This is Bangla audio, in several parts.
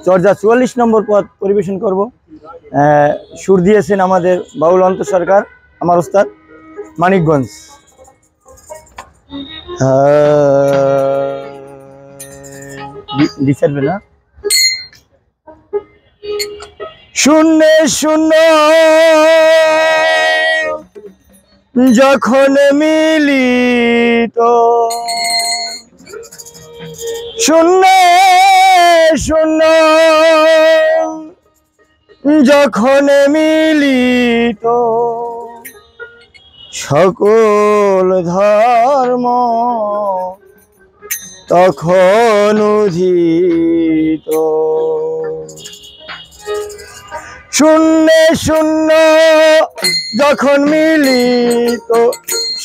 চর্যা 44 নম্বর পদ পরিবেশন করব। সুর দিয়েছেন আমাদের বাউল অন্ত সরকার, আমার ওস্তাদ, মানিকগঞ্জ। না শূন্য শূন্য যখন মিলিত, শূন্য শূন্য যখন মিলিত, সকল ধর্ম তখন উদিত। শূন্য শূন্য যখন মিলিত,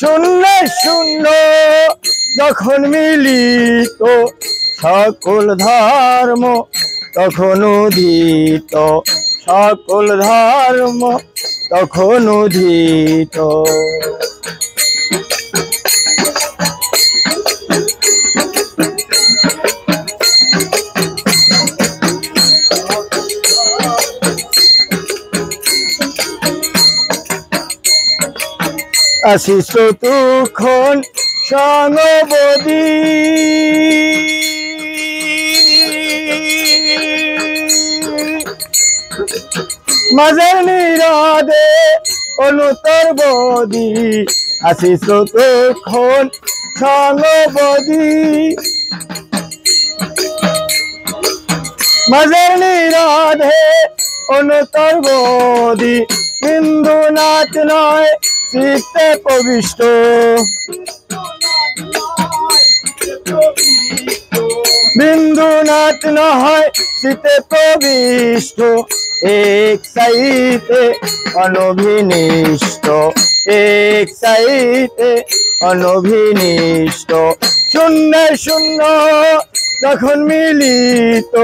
শূন্য শূন্য যখন মিলিত, সকল ধর্ম তখন উদিত, সকল ধর্ম তখন উদিত। আশিস চতুক্ষণ সংবদী, মাঝের নিরাদে অনুতর বদি, আশিস চতুক্ষণ সংবদী, মাঝের নিরাধে অনুতর বদি, হিন্দু নাচ নয় চিত্তে প্রবিষ্ট, বিন্দু নাচ নয় চিত্তে প্রবিষ্ট, এক সাইতে অনভিনিষ্ট, এক সাইতে অনভিনিষ্ট। শূন্য শূন্য যখন মিলিত,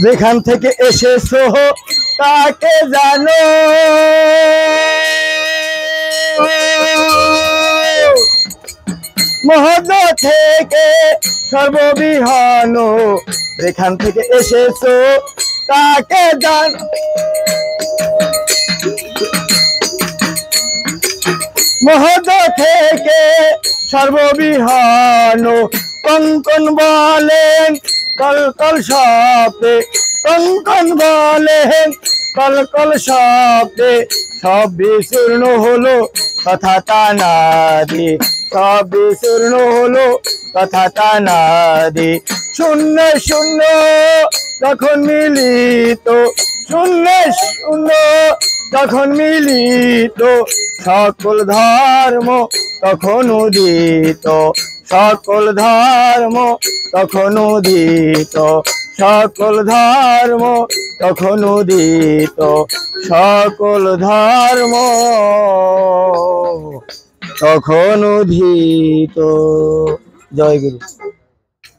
যেখান থেকে এসেছো তাকে জানো, মহৎ থেকে সর্ববিহীন, যেখান থেকে এসেছো তাকে জানো, মহৎ থেকে সর্ববিহীন। কঙ্কন বলেন কলকল শব্দে, কঙ্কন বলেন কলকল শব্দে, সব বিচূর্ণ হলো কথা তানাদি, সব বিচূর্ণ হলো কথা তানাদি। শূন্য শূন্য যখন মিলিত, শূন্য শূন্য যখন মিলিত, সকল ধর্ম তখন উদিত, সকল ধর্ম তখন উদিত, সকল ধর্ম তখন উদিত, সকল ধর্ম তখন উদিত। জয় গুরু।